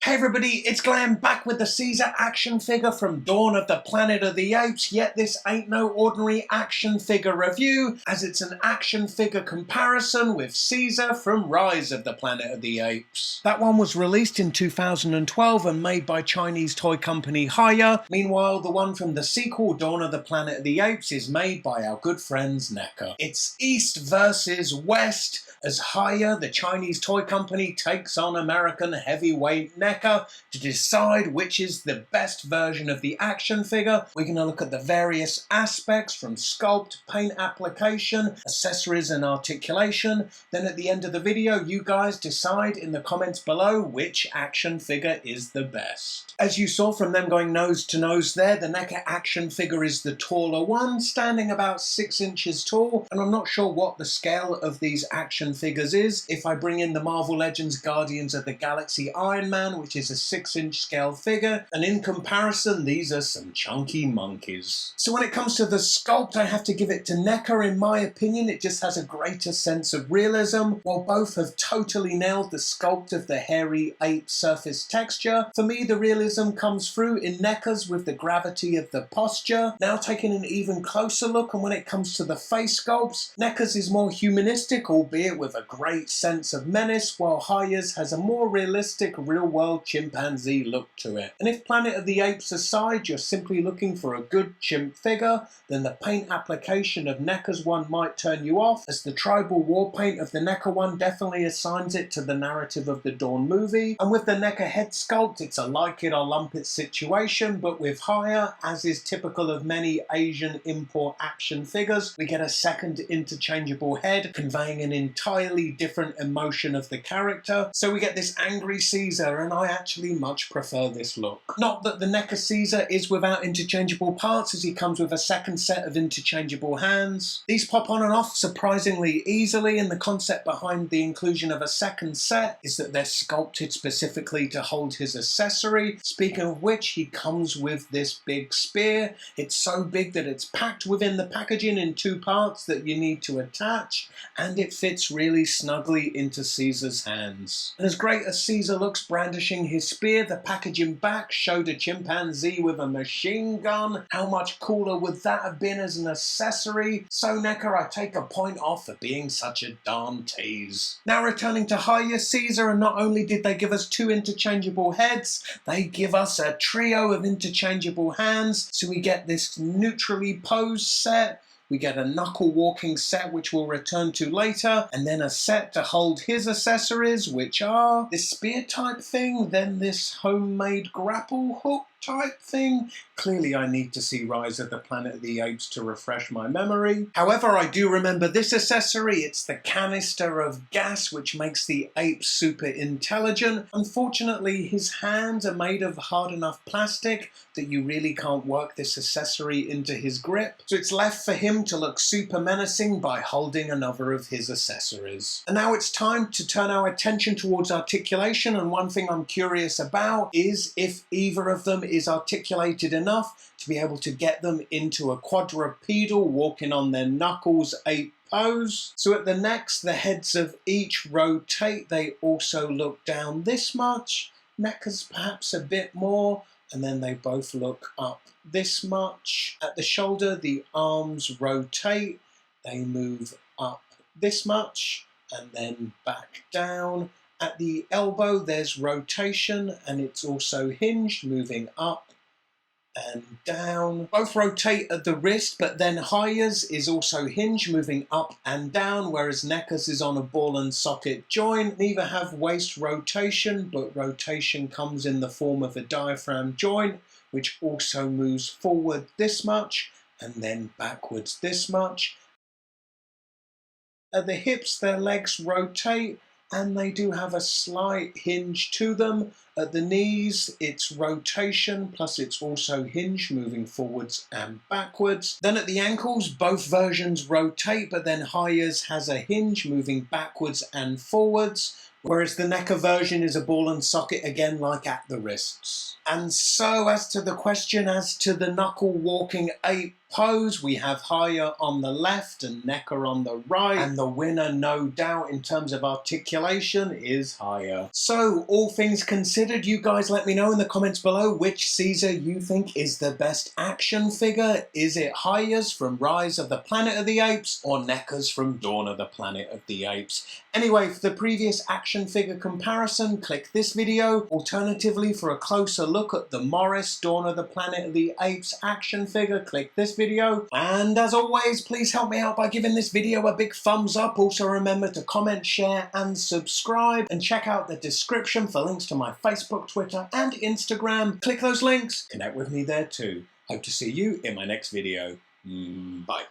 Hey everybody, it's Glenn back with the Caesar action figure from Dawn of the Planet of the Apes, yet this ain't no ordinary action figure review, as it's an action figure comparison with Caesar from Rise of the Planet of the Apes. That one was released in 2012 and made by Chinese toy company HIYA. Meanwhile, the one from the sequel, Dawn of the Planet of the Apes, is made by our good friends NECA. It's East versus West, as HIYA, the Chinese toy company, takes on American heavyweight NECA to decide which is the best version of the action figure. We're going to look at the various aspects from sculpt, paint application, accessories and articulation. Then at the end of the video, you guys decide in the comments below which action figure is the best. As you saw from them going nose to nose there, the NECA action figure is the taller one, standing about 6 inches tall, and I'm not sure what the scale of these action figures is. If I bring in the Marvel Legends Guardians of the Galaxy Iron Man, which is a 6-inch scale figure, and in comparison these are some chunky monkeys. So when it comes to the sculpt, I have to give it to NECA. In my opinion, it just has a greater sense of realism. While both have totally nailed the sculpt of the hairy ape surface texture, for me the realism comes through in NECA's with the gravity of the posture. Now taking an even closer look, and when it comes to the face sculpts, NECA's is more humanistic, albeit with a great sense of menace, while HIYA's has a more realistic, real-world chimpanzee look to it. And if Planet of the Apes aside, you're simply looking for a good chimp figure, then the paint application of NECA's one might turn you off, as the tribal war paint of the NECA one definitely assigns it to the narrative of the Dawn movie. And with the NECA head sculpt, it's a like it or lump it situation, but with HIYA, as is typical of many Asian import action figures, we get a second interchangeable head, conveying an entirely different emotion of the character. So we get this angry Caesar, and I actually much prefer this look. Not that the NECA Caesar is without interchangeable parts, as he comes with a second set of interchangeable hands. These pop on and off surprisingly easily, and the concept behind the inclusion of a second set is that they're sculpted specifically to hold his accessory. Speaking of which, he comes with this big spear. It's so big that it's packed within the packaging in 2 parts that you need to attach, and it fits really snugly into Caesar's hands. And as great as Caesar looks brandishing his spear, the packaging back showed a chimpanzee with a machine gun. How much cooler would that have been as an accessory? So NECA, I take a point off for being such a darn tease. Now returning to HIYA Caesar, and not only did they give us 2 interchangeable heads, they give us a trio of interchangeable hands. So we get this neutrally posed set, we get a knuckle walking set which we'll return to later, and then a set to hold his accessories, which are this spear type thing, then this homemade grapple hook type thing. Clearly I need to see Rise of the Planet of the Apes to refresh my memory. However, I do remember this accessory. It's the canister of gas which makes the ape super intelligent. Unfortunately, his hands are made of hard enough plastic that you really can't work this accessory into his grip. So it's left for him to look super menacing by holding another of his accessories. And now it's time to turn our attention towards articulation, and one thing I'm curious about is if either of them is articulated enough to be able to get them into a quadrupedal walking on their knuckles ape pose. So at the necks, the heads of each rotate. They also look down this much. NECA's perhaps a bit more, and then they both look up this much. At the shoulder, the arms rotate. They move up this much and then back down. At the elbow, there's rotation, and it's also hinged, moving up and down. Both rotate at the wrist, but then HIYA's is also hinged, moving up and down, whereas NECA's is on a ball and socket joint. Neither have waist rotation, but rotation comes in the form of a diaphragm joint, which also moves forward this much and then backwards this much. At the hips, their legs rotate, and they do have a slight hinge to them. At the knees, it's rotation, plus it's also hinge, moving forwards and backwards. Then at the ankles, both versions rotate, but then HIYA's has a hinge, moving backwards and forwards, whereas the NECA version is a ball and socket again, like at the wrists. And so as to the question as to the knuckle walking ape pose. We have HIYA on the left and NECA on the right, and the winner, no doubt, in terms of articulation is HIYA. So, all things considered, you guys let me know in the comments below which Caesar you think is the best action figure. Is it HIYA's from Rise of the Planet of the Apes or NECA's from Dawn of the Planet of the Apes? Anyway, for the previous action figure comparison, click this video. Alternatively, for a closer look at the Morris Dawn of the Planet of the Apes action figure, click this video. And as always, please help me out by giving this video a big thumbs up. Also remember to comment, share and subscribe, and check out the description for links to my Facebook, Twitter and Instagram. Click those links, connect with me there too. Hope to see you in my next video. Bye.